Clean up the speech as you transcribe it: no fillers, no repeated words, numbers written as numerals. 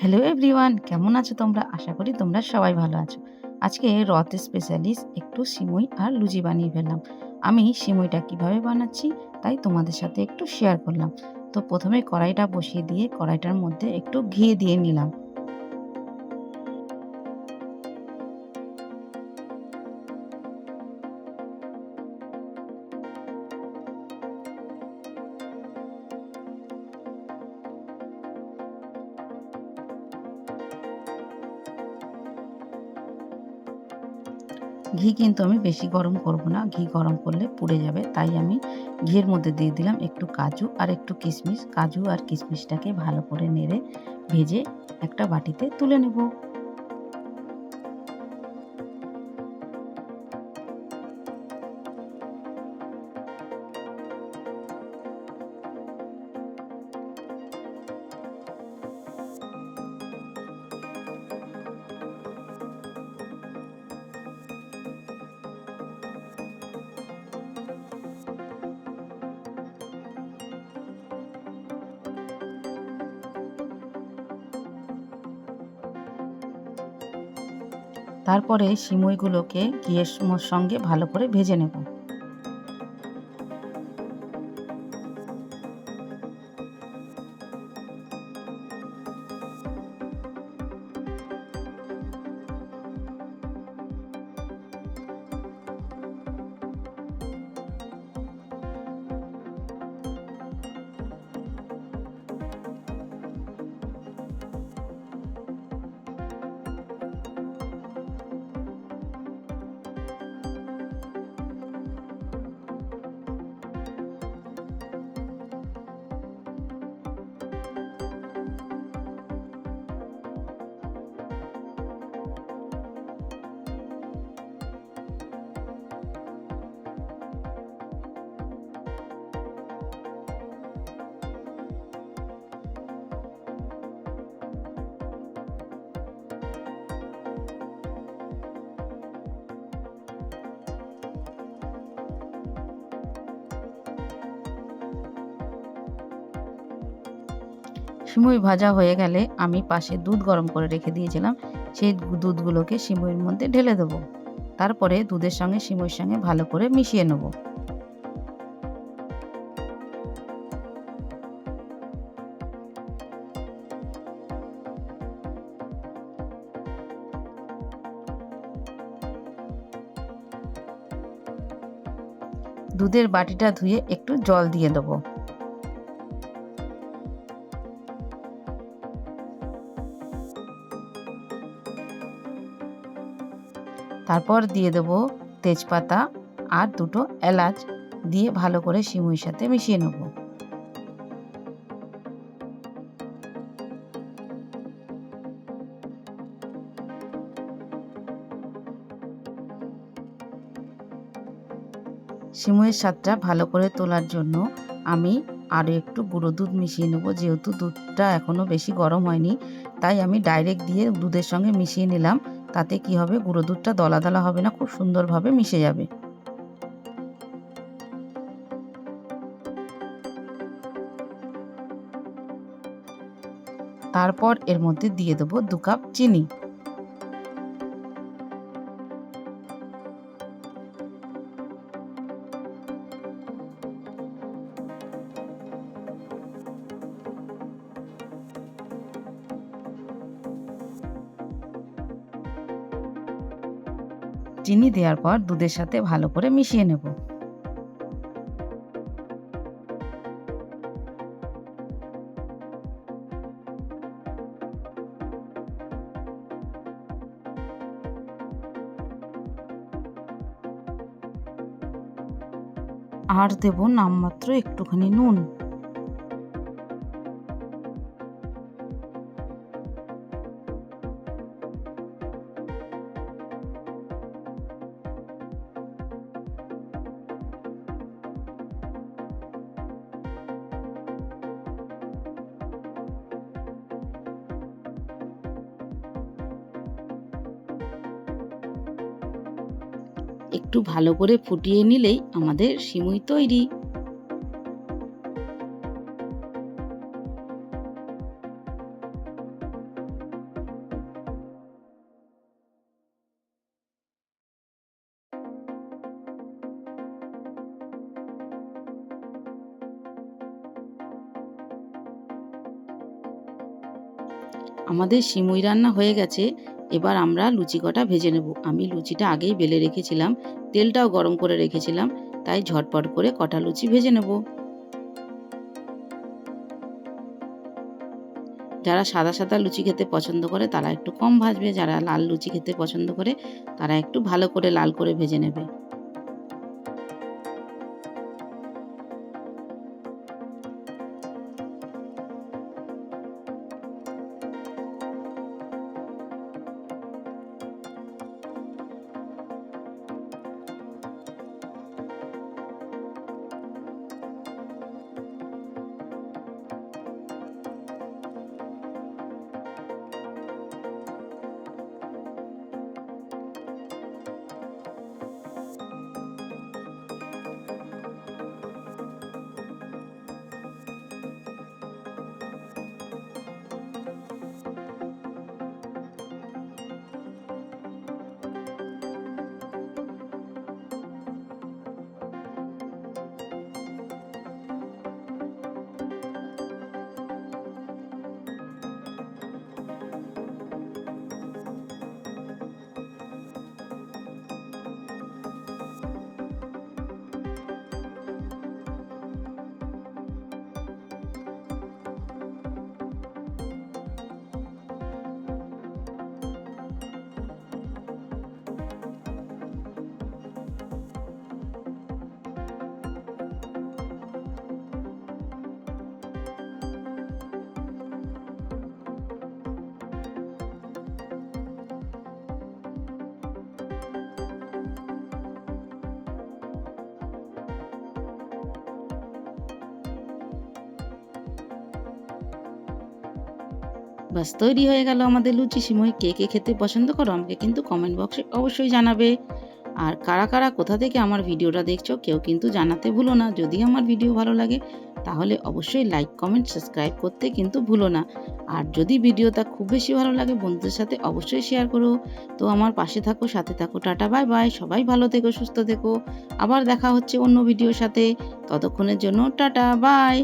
Hello everyone, কেমন আছো তোমরা? আশা করি তোমরা সবাই ভালো আছো। আজকে রথ স্পেশালিস্ট একটু সিমুই আর লুচি বানিয়ে ফেললাম। আমি সিমুইটা কিভাবে বানাচ্ছি তাই তোমাদের সাথে একটু শেয়ার করলাম। তো প্রথমে কড়াইটা বসিয়ে দিয়ে কড়াইটার মধ্যে একটু ঘি দিয়ে নিলাম। ঘি কিন্তু আমি বেশি গরম করব না, ঘি গরম করলে পুড়ে যাবে। তাই আমি ঘিয়ের মধ্যে দিয়ে দিলাম একটু কাজু আর একটু কিশমিশ। কাজু আর কিশমিশটাকে ভালো করে নেড়ে ভেজে একটা বাটিতে তুলে নেব। তারপরে সিমুইগুলোকে ঘিয়ের সঙ্গে ভালো করে ভেজে নেব। সিমুই ভাজা হয়ে গেলে আমি পাশে দুধ গরম করে রেখে দিয়েছিলাম, সেই দুধগুলোকে সিমুইয়ের মধ্যে ঢেলে দেবো। তারপরে দুধের সঙ্গে সিমুইয়ের সঙ্গে ভালো করে মিশিয়ে নেব। দুধের বাটিটা ধুয়ে একটু জল দিয়ে দেবো। তারপর দিয়ে দেবো তেজপাতা আর দুটো এলাচ, দিয়ে ভালো করে সিমুইয়ের সাথে মিশিয়ে নেব। সিমুইয়ের স্বাদটা ভালো করে তোলার জন্য আমি আরও একটু গুঁড়ো দুধ মিশিয়ে নেব। যেহেতু দুধটা এখনও বেশি গরম হয়নি, তাই আমি ডাইরেক্ট দিয়ে দুধের সঙ্গে মিশিয়ে নিলাম। তাতে কি হবে, গুঁড়ো দুধটা দলা দলা হবে না, খুব সুন্দরভাবে মিশে যাবে। তারপর এর মধ্যে দিয়ে দেবো 2 কাপ চিনি। চিনি দেওয়ার পর দুধের সাথে ভালো করে মিশিয়ে নেব। আর দেব নামমাত্র একটুখানি নুন। একটু ভালো করে ফুটিয়ে নিলেই আমাদের সিমুই তৈরি। আমাদের সিমুই রান্না হয়ে গেছে। এবার আমরা লুচি কটা ভেজে নেব। আমি লুচিটা আগেই বেলে রেখেছিলাম, তেলটাও গরম করে রেখেছিলাম, তাই ঝটপট করে কটা লুচি ভেজে নেব। যারা সাদা সাদা লুচি খেতে পছন্দ করে তারা একটু কম ভাজবে, যারা লাল লুচি খেতে পছন্দ করে তারা একটু ভালো করে লাল করে ভেজে নেবে। বাস তৈরি হয়ে গেল আমাদের লুচি সিমুই। কে কে খেতে পছন্দ করো আমাকে কিন্তু কমেন্ট বক্সে অবশ্যই জানাবে। আর কারা কারা কোথা থেকে আমার ভিডিওটা দেখছো কেউ কিন্তু জানাতে ভুলো না। যদি আমার ভিডিও ভালো লাগে তাহলে অবশ্যই লাইক কমেন্ট সাবস্ক্রাইব করতে কিন্তু ভুলো না। আর যদি ভিডিওটা খুব বেশি ভালো লাগে বন্ধুদের সাথে অবশ্যই শেয়ার করো। তো আমার পাশে থাকো, সাথে থাকো। Tata bye bye. সবাই ভালো থেকো, সুস্থ থেকো। আবার দেখা হচ্ছে অন্য ভিডিওর সাথে। ততক্ষণের জন্য টাটা বাই।